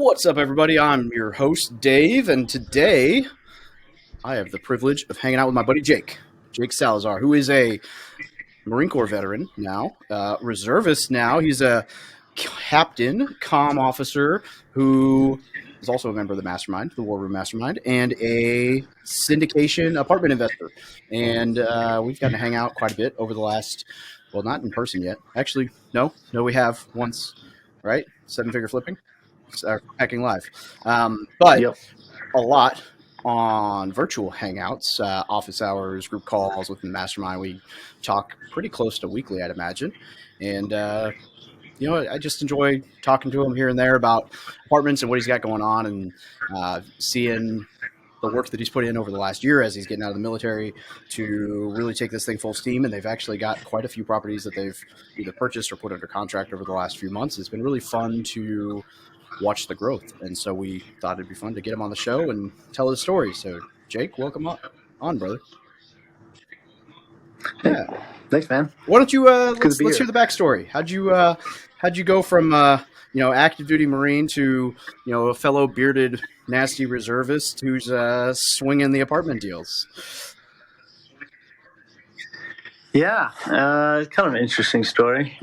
What's up, everybody? I'm your host, Dave, and today I have the privilege of hanging out with my buddy Jake Salazar, who is a Marine Corps veteran now, reservist now. He's a captain, comm officer who is also a member of the Mastermind, the War Room Mastermind, and a syndication apartment investor. And we've gotten to hang out quite a bit over the last, well, not in person yet. Actually, no, we have once, right? 7-figure flipping. Hacking live, but Yep. a lot on virtual hangouts, office hours, group calls within the Mastermind. We talk pretty close to weekly, I'd imagine, and I just enjoy talking to him here and there about apartments and what he's got going on, and seeing the work that he's put in over the last year as he's getting out of the military to really take this thing full steam. And they've actually got quite a few properties that they've either purchased or put under contract over the last few months. It's been really fun to watch the growth, and so we thought it'd be fun to get him on the show and tell his story. So Jake, welcome on, brother. Yeah, thanks, man. Why don't you let's hear the backstory. How'd you go from active duty Marine to a fellow bearded nasty reservist who's swinging the apartment deals? Yeah, kind of an interesting story.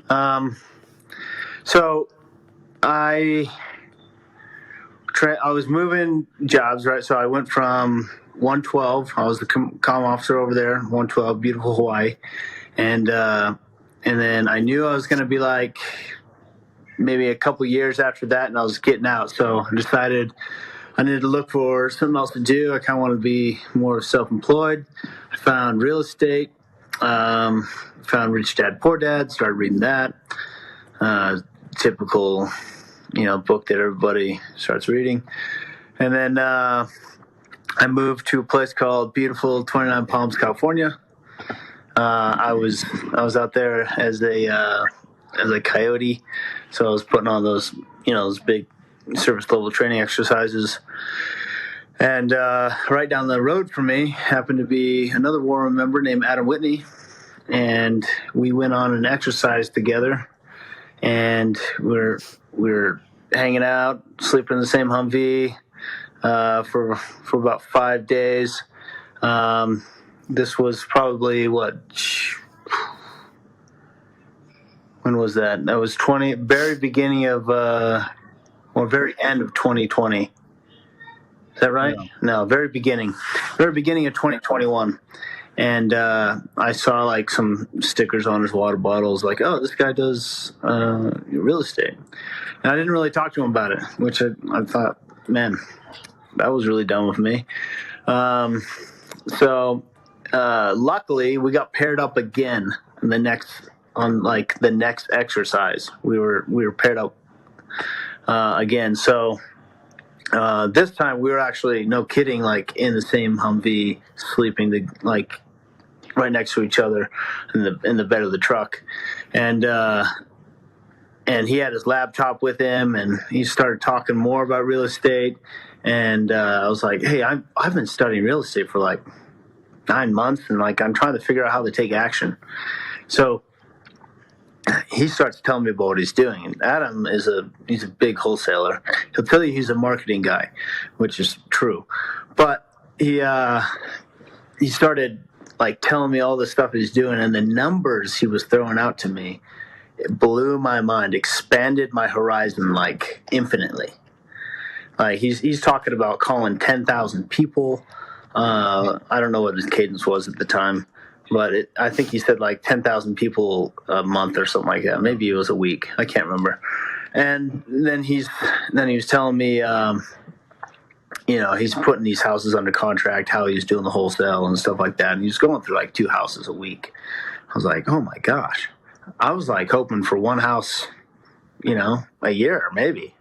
So I was moving jobs, right? So I went from 112. I was the comm officer over there, 112, beautiful Hawaii, and then I knew I was going to be like maybe a couple years after that, and I was getting out. So I decided I needed to look for something else to do. I kind of wanted to be more self-employed. I found real estate. Found Rich Dad Poor Dad. Started reading that. Typical, book that everybody starts reading. And then I moved to a place called beautiful 29 Palms, California. I was out there as a coyote, so I was putting on those those big service level training exercises. And right down the road from me happened to be another War Room member named Adam Whitney, and we went on an exercise together. And we're hanging out, sleeping in the same Humvee for about 5 days. This was probably when was that? That was very beginning of very end of 2020. Is that right? No, very beginning of 2021. And I saw like some stickers on his water bottles, like, "Oh, this guy does real estate." And I didn't really talk to him about it, which I thought, man, that was really dumb of me. So luckily, we got paired up again on the next exercise. We were paired up again. So this time we were actually, no kidding, like in the same Humvee, sleeping right next to each other in the bed of the truck, and he had his laptop with him, and he started talking more about real estate. And I was like, "Hey, I've been studying real estate for like 9 months, and I'm trying to figure out how to take action." So he starts telling me about what he's doing. And Adam he's a big wholesaler. He'll tell you he's a marketing guy, which is true, but he started telling me all the stuff he's doing, and the numbers he was throwing out to me, it blew my mind, expanded my horizon infinitely. He's talking about calling 10,000 people. I don't know what his cadence was at the time, but I think he said 10,000 people a month or something like that. Maybe it was a week. I can't remember. And then he was telling me, he's putting these houses under contract, how he's doing the wholesale and stuff like that. And he's going through 2 houses a week. I was like, oh my gosh. I was hoping for one house, a year maybe,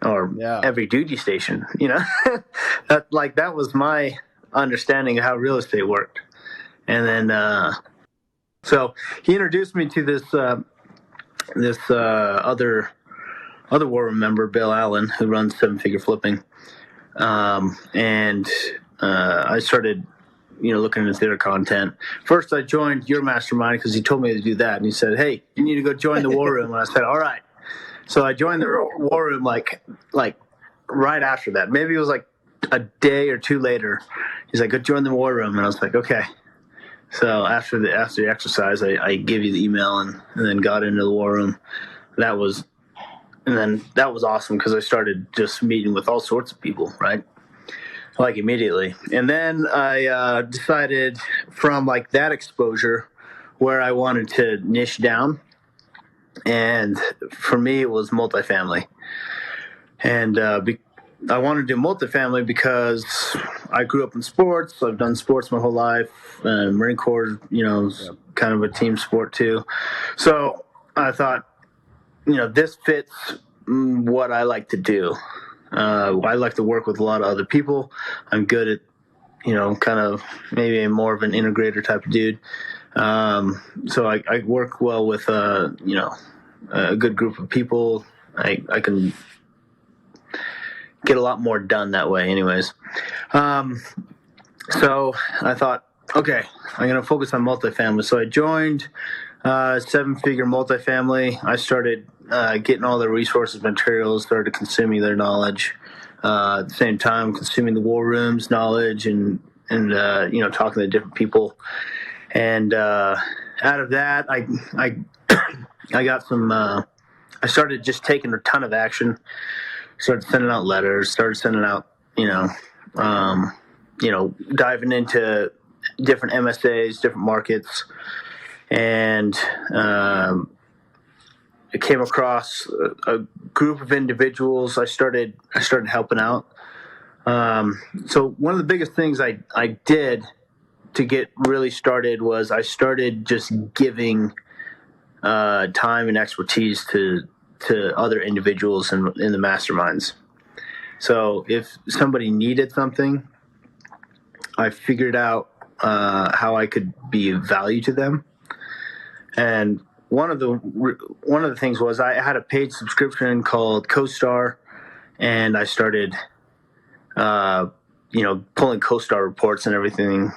or every duty station, that was my understanding of how real estate worked. And then, so he introduced me to this other War Room member, Bill Allen, who runs 7-figure flipping. And I started, looking into their content. First, I joined your mastermind because he told me to do that. And he said, "Hey, you need to go join the War Room." And I said, "All right." So I joined the War Room like right after that. Maybe it was like a day or two later. He's like, "Go join the war room," and I was like, "Okay." So after the exercise, I gave you the email and then got into the war room. That was awesome because I started just meeting with all sorts of people, right? Like immediately. And then I decided from like that exposure where I wanted to niche down. And for me, it was multifamily. And I wanted to do multifamily because I grew up in sports. I've done sports my whole life. Marine Corps, is kind of a team sport too. So I thought, this fits what I like to do. I like to work with a lot of other people. I'm good at, kind of maybe more of an integrator type of dude. So I work well with, a good group of people. I can get a lot more done that way anyways. So I thought, okay, I'm going to focus on multifamily. So I joined seven-figure multifamily. I started getting all their resources, materials, started consuming their knowledge. At the same time, consuming the war room's knowledge and talking to different people. And out of that, I got some. I started just taking a ton of action. Started sending out letters. Started sending out, diving into different MSAs, different markets, and I came across a group of individuals. I started helping out. So one of the biggest things I did to get really started was I started just giving time and expertise to other individuals in the masterminds. So if somebody needed something, I figured out how I could be of value to them. And one of the things was I had a paid subscription called CoStar, and I started, pulling CoStar reports and everything,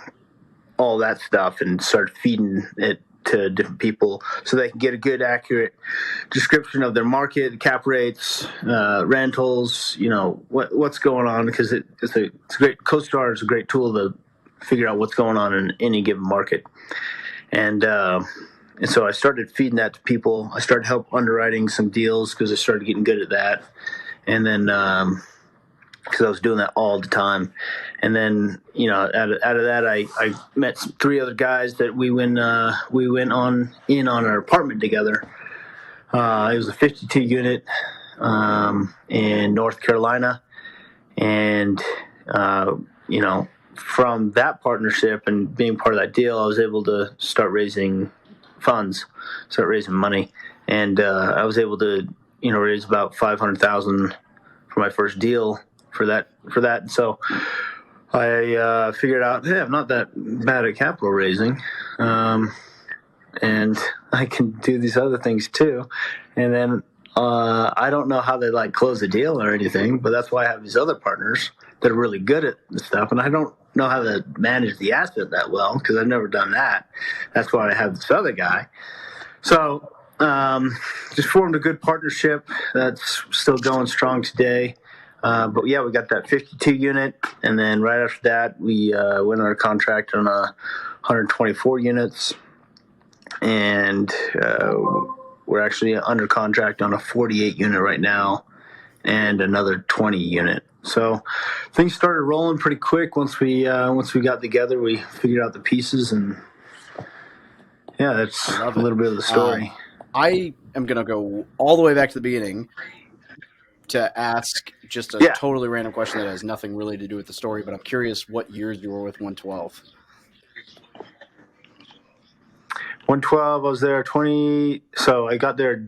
all that stuff, and started feeding it to different people so they can get a good, accurate description of their market, cap rates, rentals, what's going on, because it's a great, CoStar is a great tool to figure out what's going on in any given market. And so I started feeding that to people. I started help underwriting some deals because I started getting good at that. And then because I was doing that all the time. And then, out of that, I met three other guys that we went on our apartment together. It was a 52 unit in North Carolina. And, from that partnership and being part of that deal, I was able to start raising funds, start raising money. And I was able to, raise about $500,000 for my first deal for that. So I figured out, hey, I'm not that bad at capital raising. And I can do these other things too. And then I don't know how they close a deal or anything, but that's why I have these other partners that are really good at this stuff. And I don't know how to manage the asset that well because I've never done that. That's why I have this other guy. So just formed a good partnership that's still going strong today. But yeah, we got that 52 unit, and then right after that, we went under contract on 124 units, and we're actually under contract on a 48 unit right now, and another 20 unit. So things started rolling pretty quick once we got together. We figured out the pieces, and yeah, that's a little bit of the story. I am gonna go all the way back to the beginning to ask just a totally random question that has nothing really to do with the story, but I'm curious what years you were with 112. 112, I was there so I got there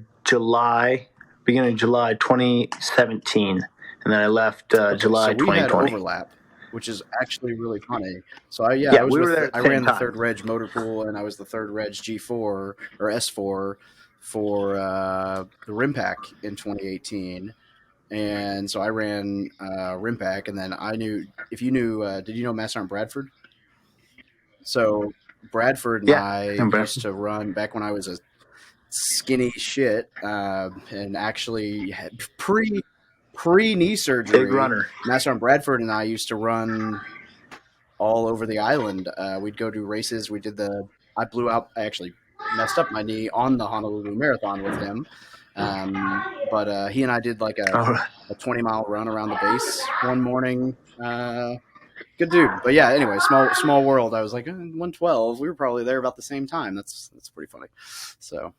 beginning of July 2017, and then I left July 2020. We had overlap, which is actually really funny. So I ran the third Reg motor pool, and I was the third Reg G4 or S4 for the Rimpack in 2018. And so I ran Rimpack, and then I knew, if you knew, did you know Mastermind Bradford? So Bradford and I used to run back when I was a skinny shit, and actually pre-knee surgery, Big runner. Mastermind Bradford and I used to run all over the island. We'd go do races. I actually messed up my knee on the Honolulu Marathon with him. But he and I did like a 20-mile run around the base one morning. Good dude. But yeah, anyway, small world. I was like 112. We were probably there about the same time. That's pretty funny. So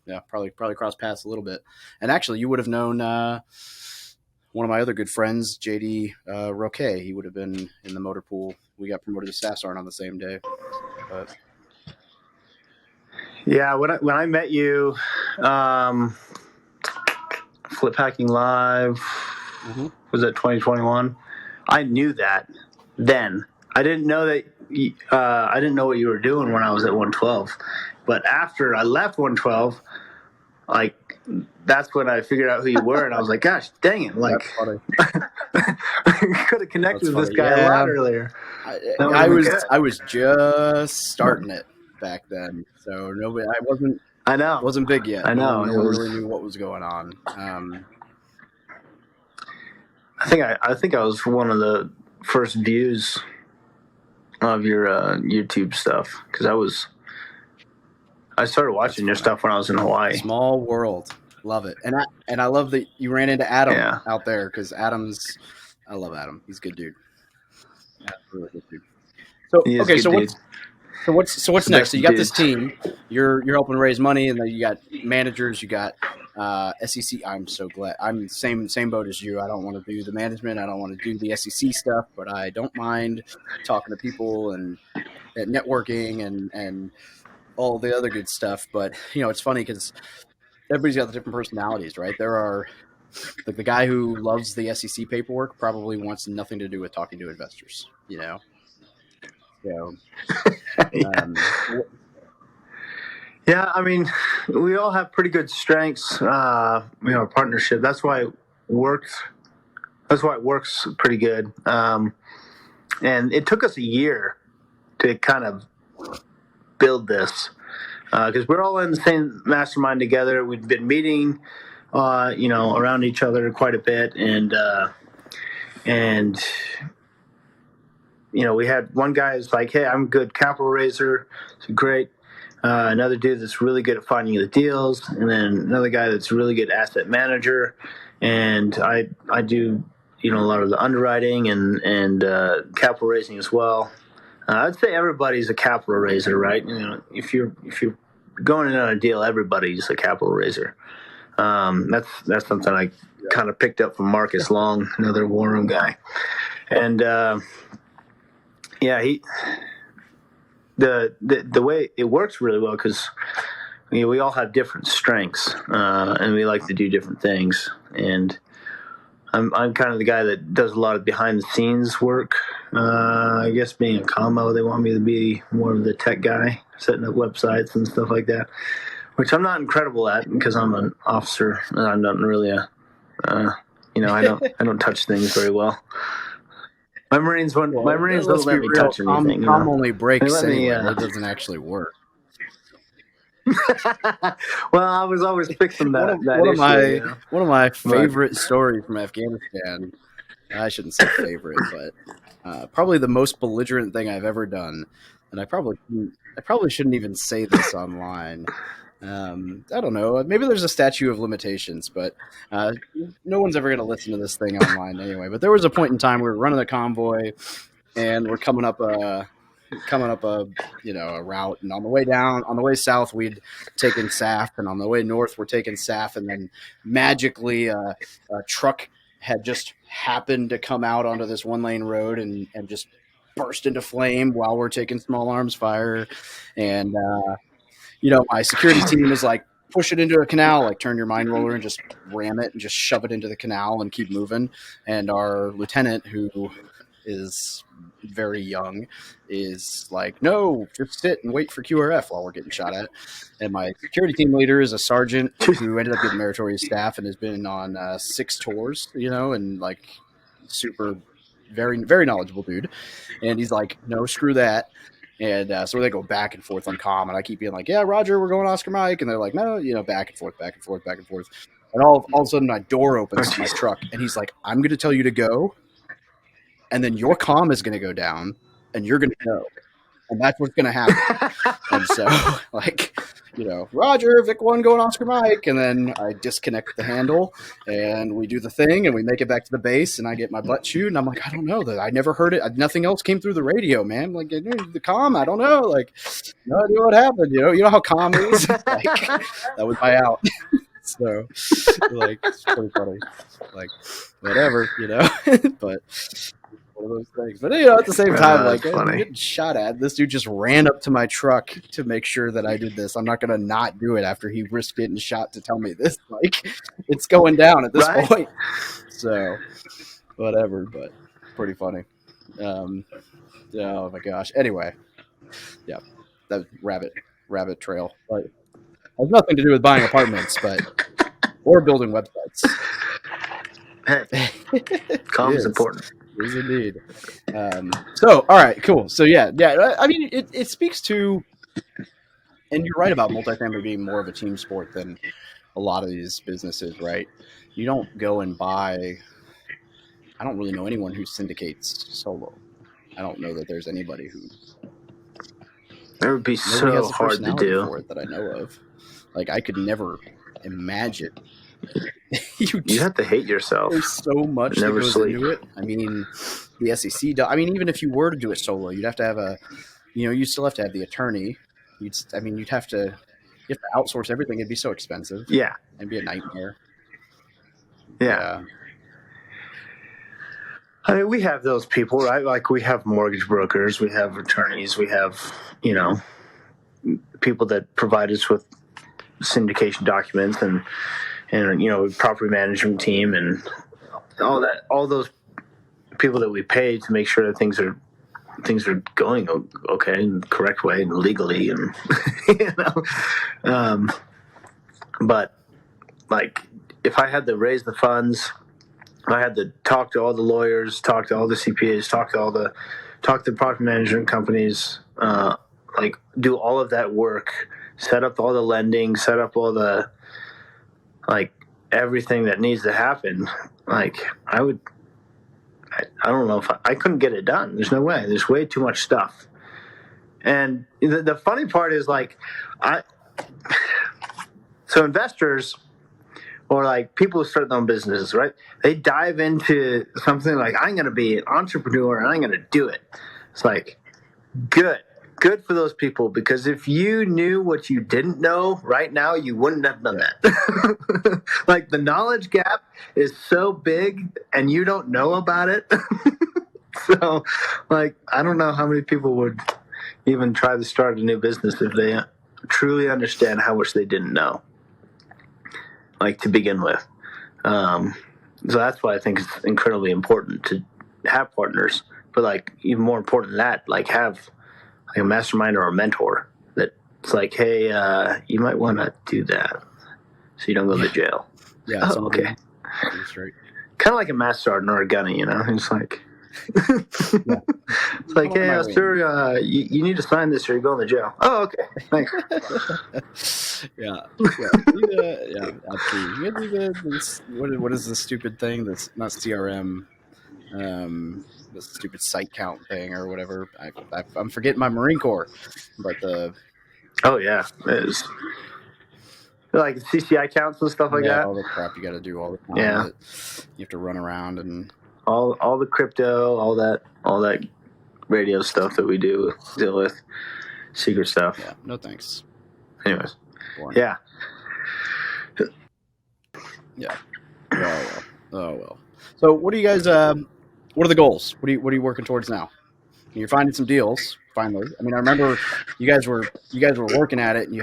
yeah, probably crossed paths a little bit. And actually, you would have known one of my other good friends, JD Roque. He would have been in the motor pool. We got promoted to staff sergeant on the same day. But yeah, when I met you, Flip Hacking Live, was it 2021? I knew that then. I didn't know that. I didn't know what you were doing when I was at 112. But after I left 112, like that's when I figured out who you were, and I was like, "Gosh, dang it!" Like, could have connected with this guy a lot earlier. I was just starting it back then, so nobody. I wasn't big yet. I know. No one really knew what was going on. I think I was one of the first views of your YouTube stuff because I started watching your stuff when I was in Hawaii. Small world, love it, and I love that you ran into Adam out there because I love Adam. He's a good dude. Yeah, really good dude. So okay, so what's next? So you got this team. You're helping raise money, and then you got managers. You got SEC. I'm so glad. I'm same boat as you. I don't want to do the management. I don't want to do the SEC stuff, but I don't mind talking to people and networking and all the other good stuff. But it's funny because everybody's got the different personalities, right? There are like the guy who loves the SEC paperwork probably wants nothing to do with talking to investors. So. Yeah, I mean, we all have pretty good strengths. Our partnership. That's why it works. That's why it works pretty good. And it took us a year to kind of build this because we're all in the same mastermind together. We've been meeting, around each other quite a bit, and we had one guy who's like, "Hey, I'm a good capital raiser." It's great. Another dude that's really good at finding the deals, and then another guy that's really good asset manager. And I do a lot of the underwriting and capital raising as well. I'd say everybody's a capital raiser, right? If you're going in on a deal, everybody's a capital raiser. That's something I kind of picked up from Marcus Long, another war room guy, and the way it works really well because we all have different strengths and we like to do different things. And I'm kind of the guy that does a lot of behind the scenes work. I guess being a combo, they want me to be more of the tech guy, setting up websites and stuff like that, which I'm not incredible at because I'm an officer and I'm not really I don't touch things very well. My Marines don't let me touch anything. Tom only breaks anyway. That doesn't actually work. Well, I was always fixing that. One of my favorite stories from Afghanistan. I shouldn't say favorite, but probably the most belligerent thing I've ever done, and I probably shouldn't even say this online. I don't know. Maybe there's a statute of limitations, but no one's ever going to listen to this thing online anyway. But there was a point in time we were running a convoy, and we're coming up a route, and on the way south we'd taken SAF, and on the way north we're taking SAF, and then magically a truck had just happened to come out onto this one-lane road and just burst into flame while we're taking small arms fire, and my security team is like, push it into a canal, like turn your mine roller and just ram it and just shove it into the canal and keep moving. And our lieutenant, who is very young, is like, no, just sit and wait for QRF while we're getting shot at. And my security team leader is a sergeant who ended up getting meritorious staff and has been on 6 tours, and like super, very, very knowledgeable dude. And he's like, no, screw that. And so they go back and forth on comm, and I keep being like, yeah, Roger, we're going Oscar Mike. And they're like, no, back and forth. And all of a sudden, my door opens to my truck, and he's like, "I'm going to tell you to go, and then your comm is going to go down, and you're going to go, and that's what's going to happen." And so, like, Roger, Vic 1 going Oscar Mike, and then I disconnect the handle, and we do the thing, and we make it back to the base, and I get my butt chewed, and I'm like, I don't know, that I never heard it. Nothing else came through the radio, man. Like, the comm, I don't know, like, no idea what happened. You know how comm is. Like, that was my out. So, like, it's pretty funny. Like, whatever, but. One of those things, but at the same time, like, I'm getting shot at. This dude just ran up to my truck to make sure that I did this. I'm not gonna not do it after he risked getting shot to tell me this. Like, it's going down at this point. So, whatever, but pretty funny. Oh my gosh. Anyway, yeah, that rabbit trail. Like, has nothing to do with buying apartments, or building websites. Hey, calm is important. Is indeed. So, all right, cool. So, yeah. I mean, it speaks to, and you're right about multifamily being more of a team sport than a lot of these businesses, right? You don't go and buy. I don't really know anyone who syndicates solo. I don't know that there's anybody who. It would be so hard to do. For it that I know of. Like, I could never imagine. You have to hate yourself. There's so much that goes into it. I mean, the SEC. Even if you were to do it solo, you'd have to have you still have to have the attorney. You'd have to outsource everything. It'd be so expensive. Yeah, it'd be a nightmare. Yeah. I mean, we have those people, right? Like, we have mortgage brokers, we have attorneys, we have people that provide us with syndication documents and property management team and all those people that we pay to make sure that things are going okay in the correct way and legally, and but like, if I had to raise the funds, I had to talk to all the lawyers, talk to all the CPAs, talk to the property management companies, like, do all of that work, set up all the lending, set up all the, like, everything that needs to happen. Like, I don't know if I couldn't get it done. There's no way. There's way too much stuff. And the funny part is, like, so investors, or like people who start their own businesses, right? They dive into something like, I'm going to be an entrepreneur and I'm going to do it. It's like, good for those people, because if you knew what you didn't know right now, you wouldn't have done that. Like, the knowledge gap is so big and you don't know about it. So, like, I don't know how many people would even try to start a new business if they truly understand how much they didn't know, like, to begin with. So that's why I think it's incredibly important to have partners. But, like, even more important than that, like, have like a mastermind or a mentor that's like, hey, you might want to do that so you don't go to jail. Yeah. Okay. That's right. Kind of like a master sergeant or a gunny, It's like, it's like, hey, sir, you need to sign this or you're going to jail. Oh, okay. Thanks. Yeah. What is the stupid thing that's not CRM? The stupid site count thing or whatever. I'm forgetting my Marine Corps, but it is like CCI counts and stuff like that. All the crap you got to do all the time. Yeah, you have to run around and all the crypto, all that radio stuff that we deal with, secret stuff. Yeah, no thanks. Anyways, boring. Yeah. Oh well. So, what do you guys? What are the goals? What are you working towards now? You're finding some deals finally. I mean, I remember you guys were working at it, and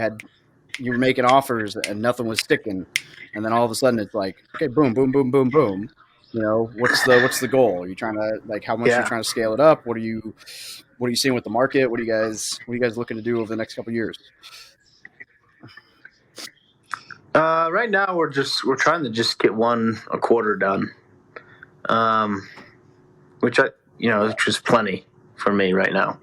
you were making offers, and nothing was sticking, and then all of a sudden it's like, okay, boom, boom, boom, boom, boom. What's the goal? Are you trying to, like, how much are you trying to scale it up? What are you seeing with the market? What are you guys looking to do over the next couple of years? Right now we're trying to just get one a quarter done, which is plenty for me right now.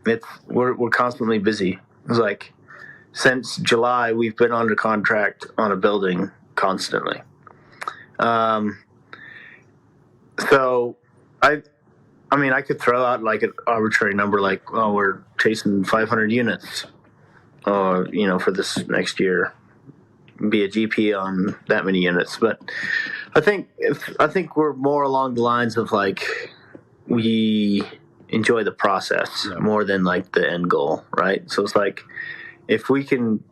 We're constantly busy. It's like, since July, we've been under contract on a building constantly. So I mean, I could throw out like an arbitrary number, like, oh, we're chasing 500 units, or for this next year, be a GP on that many units. But I think we're more along the lines of like we enjoy the process more than like the end goal, right? So it's like if we can,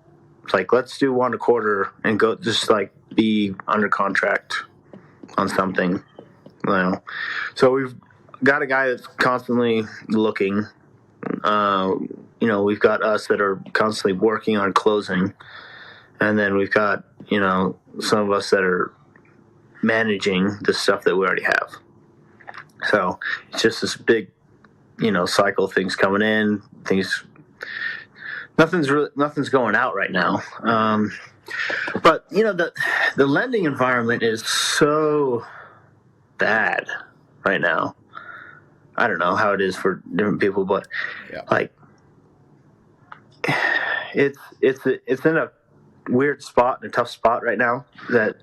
like, let's do one a quarter and go just like be under contract on something, So we've got a guy that's constantly looking. We've got us that are constantly working on closing, and then we've got some of us that are managing the stuff that we already have. So it's just this big, cycle of things coming in. Nothing's going out right now. But the lending environment is so bad right now. I don't know how it is for different people, but like it's in a weird spot, in a tough spot right now. That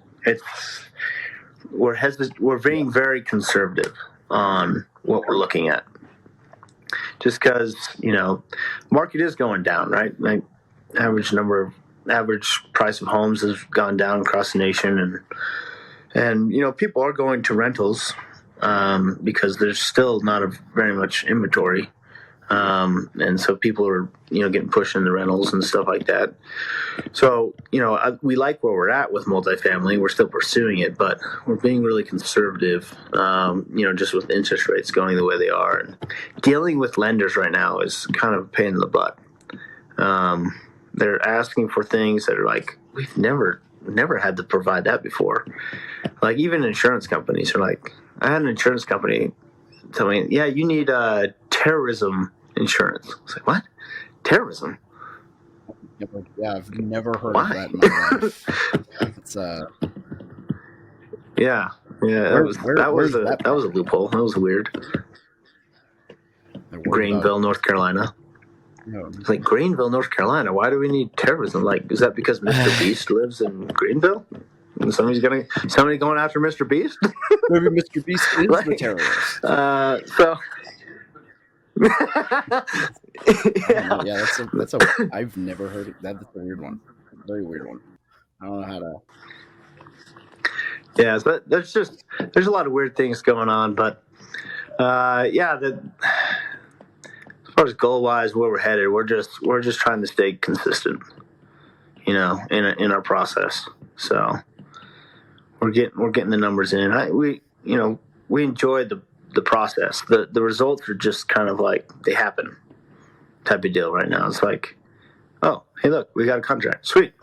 we're being very conservative on what we're looking at, just because market is going down, right? Like average price of homes has gone down across the nation, and people are going to rentals. Because there's still not very much inventory, and so people are getting pushed into rentals and stuff like that. So we like where we're at with multifamily. We're still pursuing it, but we're being really conservative. Just with interest rates going the way they are, and dealing with lenders right now is kind of a pain in the butt. They're asking for things that are like we've never had to provide that before. Like even insurance companies are like. I had an insurance company tell me, yeah, you need terrorism insurance. I was like, what? Terrorism? I've never heard of that in my life. It's Yeah. That was a loophole. That was weird. Greenville, North Carolina. It's like Greenville, North Carolina. Why do we need terrorism? Like, is that because Mr. Beast lives in Greenville? And somebody going after Mr. Beast? Maybe Mr. Beast is the terrorist. That's a. I've never heard of that. That's a weird one. Very weird one. I don't know how to. Yeah, so there's a lot of weird things going on, but as far as goal wise, where we're headed, we're just trying to stay consistent, in our process. So. We're getting the numbers in. We enjoy the process. The results are just kind of like they happen type of deal right now. It's like, oh, hey, look, we got a contract. Sweet,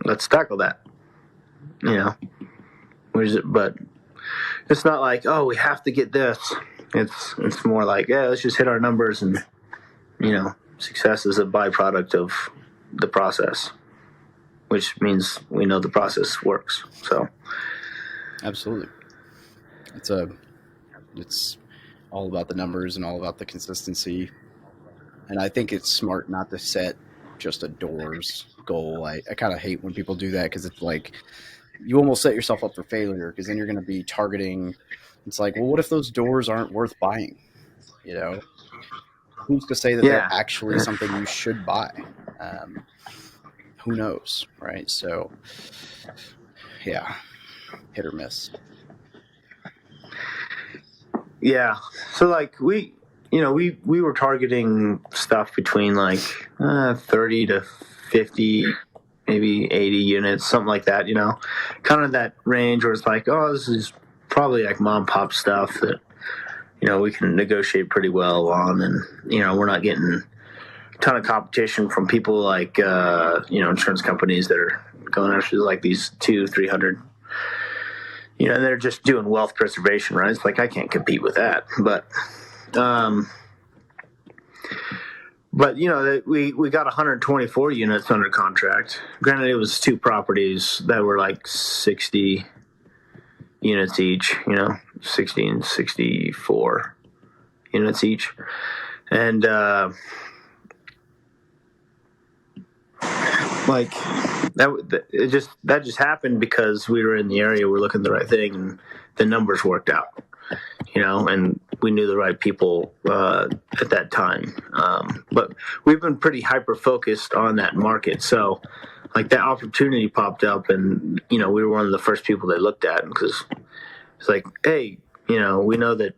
let's tackle that. But it's not like, oh, we have to get this. It's more like, yeah, let's just hit our numbers, and success is a byproduct of the process, which means we know the process works. So. Absolutely. It's all about the numbers and all about the consistency. And I think it's smart not to set just a doors goal. I kind of hate when people do that, because it's like you almost set yourself up for failure, because then you're going to be targeting. It's like, well, what if those doors aren't worth buying? Who's to say that they're actually something you should buy? Who knows, right? So, yeah. Hit or miss. Yeah. So like we were targeting stuff between like 30 to 50, maybe 80 units, something like that, kind of that range where it's like, oh, this is probably like mom and pop stuff that, we can negotiate pretty well on. And, we're not getting a ton of competition from people like, insurance companies that are going after like these 200-300. They're just doing wealth preservation, right? It's like I can't compete with that. But we got 124 units under contract. Granted, it was 2 properties that were like 60 units each. 60 and 64 units each, and like that just happened because we were in the area, we're looking at the right thing, and the numbers worked out, and we knew the right people at that time. But we've been pretty hyper focused on that market, so like that opportunity popped up, and we were one of the first people they looked at, because it's like, hey, we know that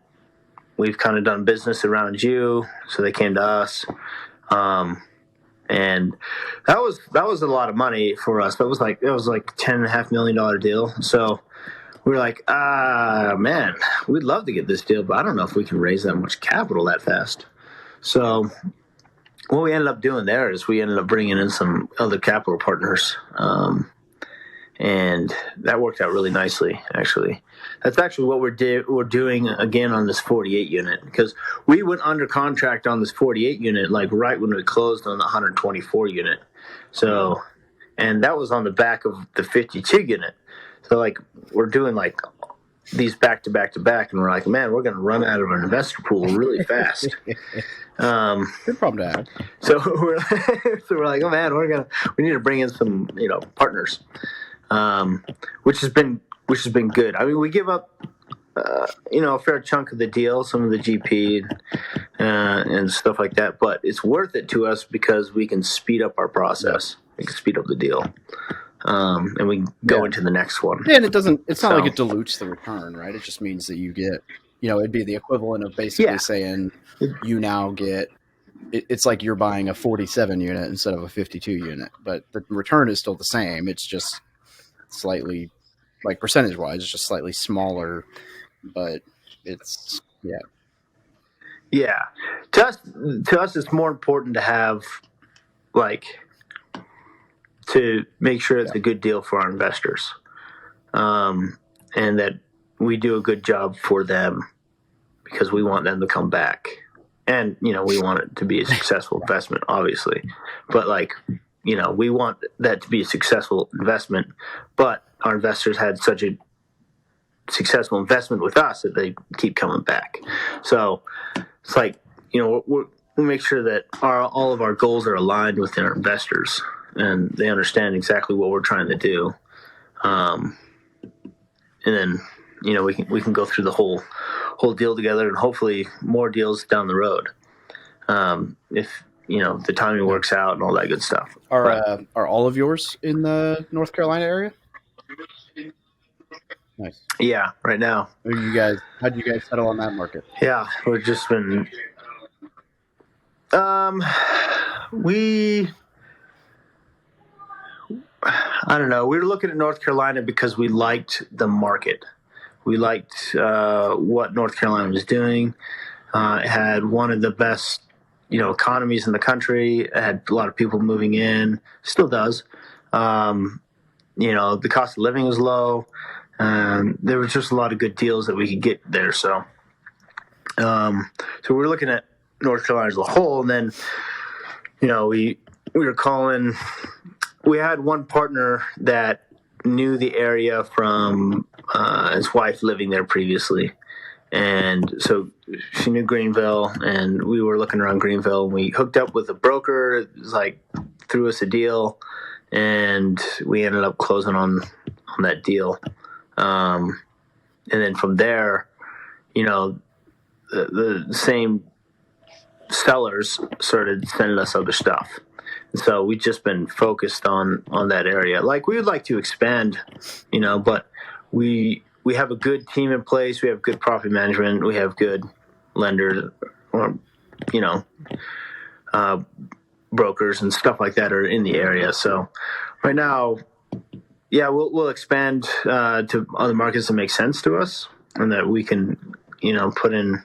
we've kind of done business around you, so they came to us. And that was a lot of money for us. It was like $10.5 million deal. So we were like, man, we'd love to get this deal, but I don't know if we can raise that much capital that fast. So what we ended up doing there is we ended up bringing in some other capital partners, and that worked out really nicely, actually. That's actually what we're doing again on this 48 unit, because we went under contract on this 48 unit like right when we closed on the 124 unit. So, and that was on the back of the 52 unit. So like we're doing like these back to back to back, and we're like, man, we're going to run out of an investor pool really fast. Good problem to have. So we're like, oh man, we need to bring in some partners, which has been good. I mean, we give up a fair chunk of the deal, some of the GP and stuff like that, but it's worth it to us because we can speed up our process. We can speed up the deal, and we can go into the next one. Yeah, and it's not like it dilutes the return, right? It just means that you get, it'd be the equivalent of basically saying you now get, it's like you're buying a 47 unit instead of a 52 unit, but the return is still the same. It's just slightly, like percentage-wise, it's just slightly smaller, but it's, Yeah. To us, it's more important to have, to make sure it's a good deal for our investors, and that we do a good job for them, because we want them to come back. And, we want it to be a successful investment, obviously. But, we want that to be a successful investment. But our investors had such a successful investment with us that they keep coming back. So it's like, we make sure that all of our goals are aligned with our investors, and they understand exactly what we're trying to do. And then, we can go through the whole deal together, and hopefully more deals down the road, if the timing works out and all that good stuff. Are all of yours in the North Carolina area? Nice. Yeah, right now. How did you guys settle on that market? Yeah, we've just been I don't know. We were looking at North Carolina because we liked the market. We liked what North Carolina was doing. It had one of the best, economies in the country. It had a lot of people moving in. Still does. The cost of living was low. There was just a lot of good deals that we could get there. So we were looking at North Carolina as a whole, and then, we were calling. We had one partner that knew the area from his wife living there previously. And so she knew Greenville, and we were looking around Greenville, and we hooked up with a broker. It was threw us a deal, and we ended up closing on that deal. And then from there, the same sellers started sending us other stuff. So we've just been focused on that area. We would like to expand, but we have a good team in place. We have good property management. We have good lenders, or, brokers and stuff like that are in the area. So right now, we'll expand to other markets that make sense to us, and that we can, put in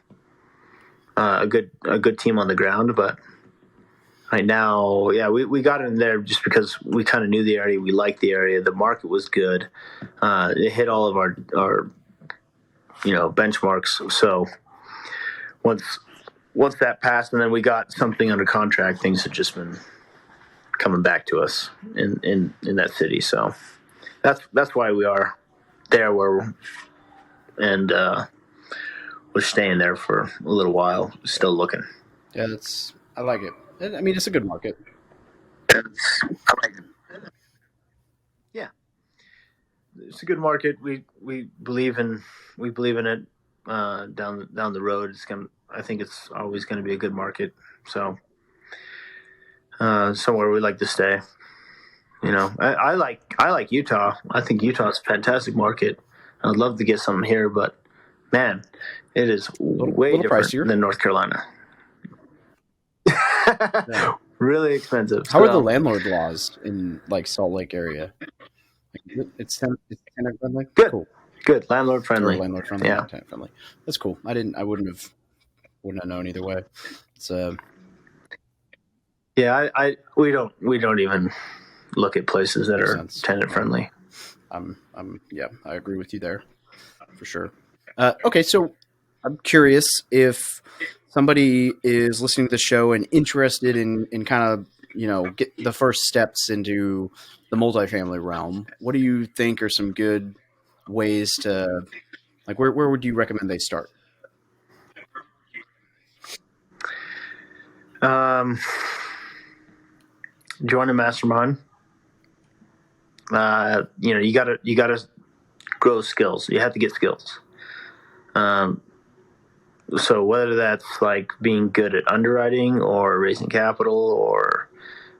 a good team on the ground. But right now, we got in there just because we kind of knew the area. We liked the area. The market was good. It hit all of our benchmarks. So once that passed, and then we got something under contract, things have just been coming back to us in that city. So that's why we are there, we're staying there for a little while, still looking. Yeah, I like it. I mean, it's a good market. it's a good market. We believe in it. Down the road, I think it's always gonna be a good market. So somewhere we like to stay. I like Utah. I think Utah's a fantastic market. I'd love to get something here, but man, it is way little different pricier than North Carolina. Yeah. Really expensive. How are the landlord laws in like Salt Lake area? It's tenant friendly. Good. Cool. Good. Landlord friendly. Or landlord friendly. Yeah. Tenant friendly. That's cool. I wouldn't have known either way. It's Yeah. We don't even look at places that are tenant friendly. Yeah, I agree with you there for sure. Okay, so I'm curious if somebody is listening to the show and interested in kind of, get the first steps into the multifamily realm. What do you think are some good ways to, like, where would you recommend they start? Join a mastermind. You gotta grow skills. You have to get skills. So whether that's like being good at underwriting or raising capital, or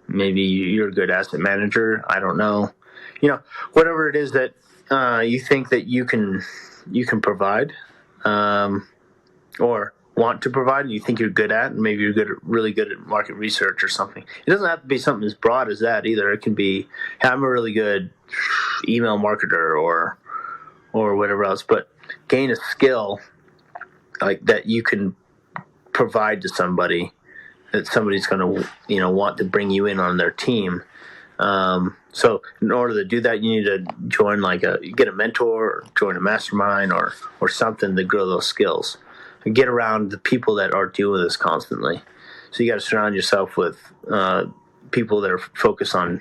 maybe you're a good asset manager, I don't know. Whatever it is that you think that you can provide, or want to provide, and you think you're good at, and maybe you're really good at market research or something. It doesn't have to be something as broad as that either. It can be, hey, I'm a really good email marketer or whatever else, but gain a skill like that you can provide to somebody, that somebody's going to want to bring you in on their team. So in order to do that, you need to join get a mentor, or join a mastermind, or something to grow those skills. And get around the people that are doing this constantly. So you got to surround yourself with people that are focused on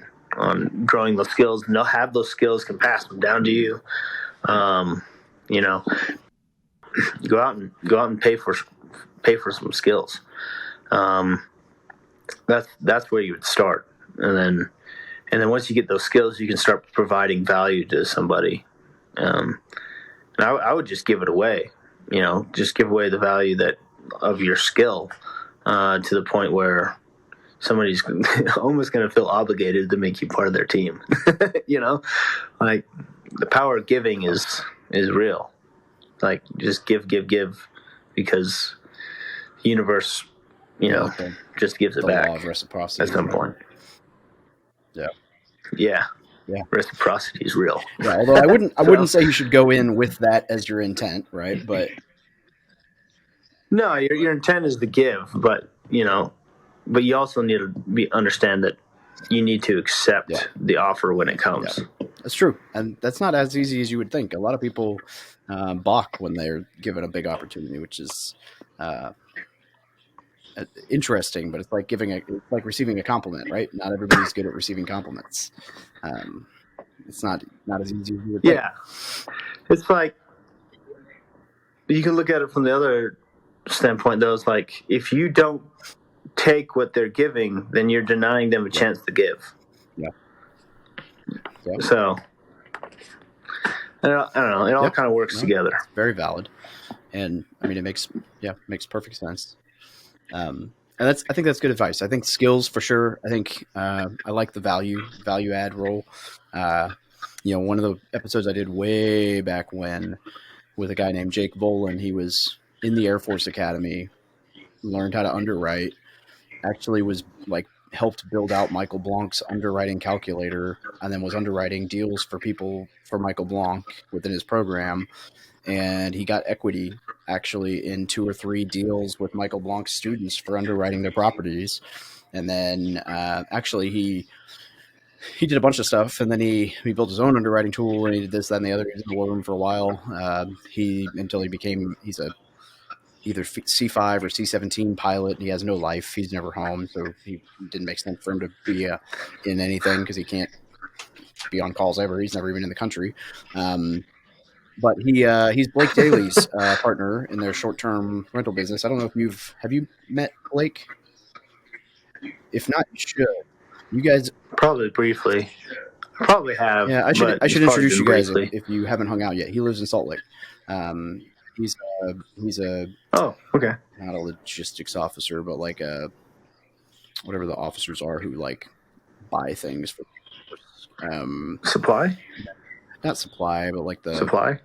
growing those skills, and they'll have those skills, can pass them down to you. Go out and pay for some skills. That's where you would start, and then once you get those skills, you can start providing value to somebody. And I would just give it away. Just give away the value of your skill to the point where somebody's almost going to feel obligated to make you part of their team. Like the power of giving is real. Like just give because the universe, just gives it back. The law of reciprocity at some point. Yeah. Yeah. Reciprocity is real. Yeah, although I wouldn't say you should go in with that as your intent, right? But no, your intent is to give, but you also need to understand that you need to accept the offer when it comes. Yeah. That's true, and that's not as easy as you would think. A lot of people balk when they're given a big opportunity, which is interesting, but it's like receiving a compliment, right? Not everybody's good at receiving compliments. It's not as easy as you would think. Yeah. It's like, you can look at it from the other standpoint, though. It's like, if you don't take what they're giving, then you're denying them a chance to give. Yeah. So, I don't know. It all kind of works together. It's very valid. And I mean, it makes perfect sense. And I think that's good advice. I think skills for sure. I think I like the value add role. One of the episodes I did way back when with a guy named Jake Bolin, he was in the Air Force Academy, learned how to underwrite, actually was like helped build out Michael Blanc's underwriting calculator, and then was underwriting deals for Michael Blanc within his program. And he got equity actually in 2 or 3 deals with Michael Blanc's students for underwriting their properties. And then actually he did a bunch of stuff, and then he built his own underwriting tool, and he did this, that, and the other. He was in the war room for a while. Until he's a either C5 or C17 pilot. He has no life. He's never home, so he didn't make sense for him to be in anything because he can't be on calls ever. He's never even in the country. But he's Blake Daly's partner in their short-term rental business. I don't know if have you met Blake? If not, you should. You guys probably briefly. Probably have. Yeah, I but should it's probably introduce been you guys briefly. if you haven't hung out yet. He lives in Salt Lake. He's a Oh, okay. not a logistics officer, but like a whatever the officers are who like buy things for Supply? not supply, but like the Supply?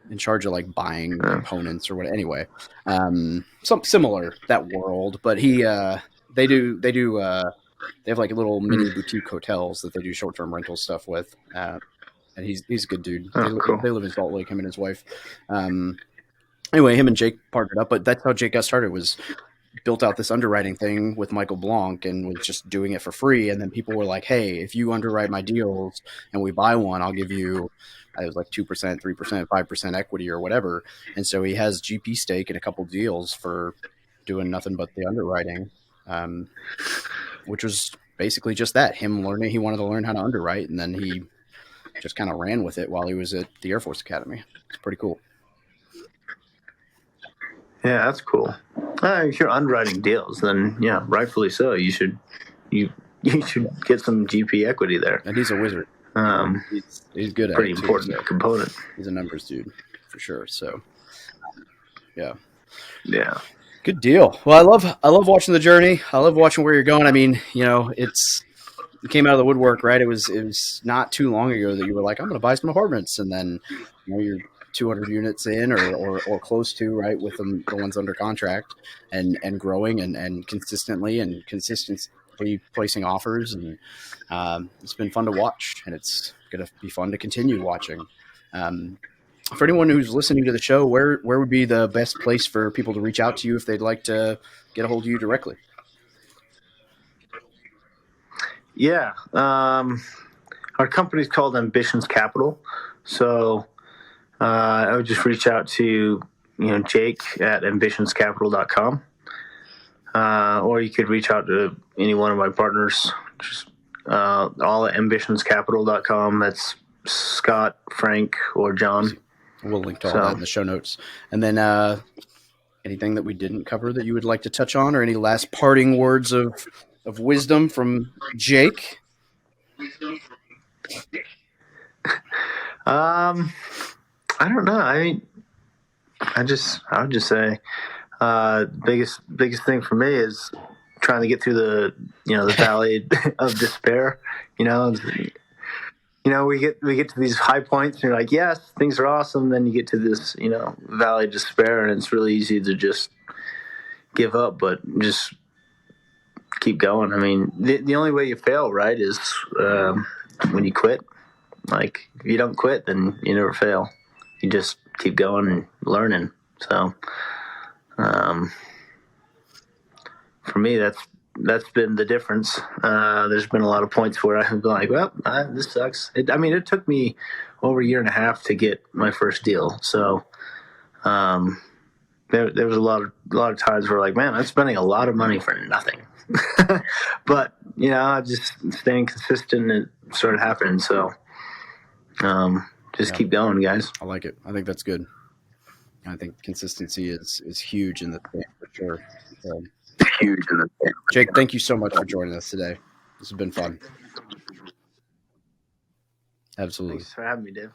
in charge of like buying components or what. Anyway, some similar that world, but they have like little mini boutique hotels that they do short term rental stuff with. And he's a good dude. Oh, cool. They live in Salt Lake, him and his wife. Anyway, him and Jake partnered up, but that's how Jake got started. Was built out this underwriting thing with Michael Blanc and was just doing it for free. And then people were like, "Hey, if you underwrite my deals and we buy one, I'll give you." It was like 2%, 3%, 5% equity or whatever. And so he has GP stake in a couple deals for doing nothing but the underwriting, which was basically just that. Him learning, he wanted to learn how to underwrite, and then he just kind of ran with it while he was at the Air Force Academy. It's pretty cool. Yeah, that's cool. If you're underwriting deals, then yeah, rightfully so. You should get some GP equity there. And he's a wizard. He's good at pretty it too, important so component. He's a numbers dude for sure. So yeah. Good deal. Well, I love watching the journey. I love watching where you're going. I mean, it came out of the woodwork, right? It was not too long ago that you were like, I'm going to buy some apartments, and then you're 200 units in or close to, right, with the ones under contract, and growing and consistently placing offers, and it's been fun to watch, and it's going to be fun to continue watching. For anyone who's listening to the show, where would be the best place for people to reach out to you if they'd like to get a hold of you directly? Yeah. Our company's called Ambitions Capital. So I would just reach out to Jake at ambitionscapital.com. Or you could reach out to any one of my partners, just all at ambitionscapital.com. That's Scott, Frank, or John. We'll link to all that in the show notes. And then anything that we didn't cover that you would like to touch on, or any last parting words of wisdom from Jake? I don't know. I mean, I would just say biggest thing for me is trying to get through the valley of despair. We get to these high points and you're like, yes, things are awesome. Then you get to this, valley of despair, and it's really easy to just give up, but just keep going. I mean, the only way you fail, right, is when you quit. Like, if you don't quit, then you never fail. You just keep going and learning. So, for me, that's been the difference. There's been a lot of points where I've been like, well, this sucks. It took me over a year and a half to get my first deal. So, there was a lot of times where like, man, I'm spending a lot of money for nothing. But, just staying consistent, and it started happening. So, keep going, guys. I like it. I think that's good. I think consistency is huge in the game for sure. So, Huge in the game. Jake, thank you so much for joining us today. This has been fun. Absolutely. Thanks for having me, Dave.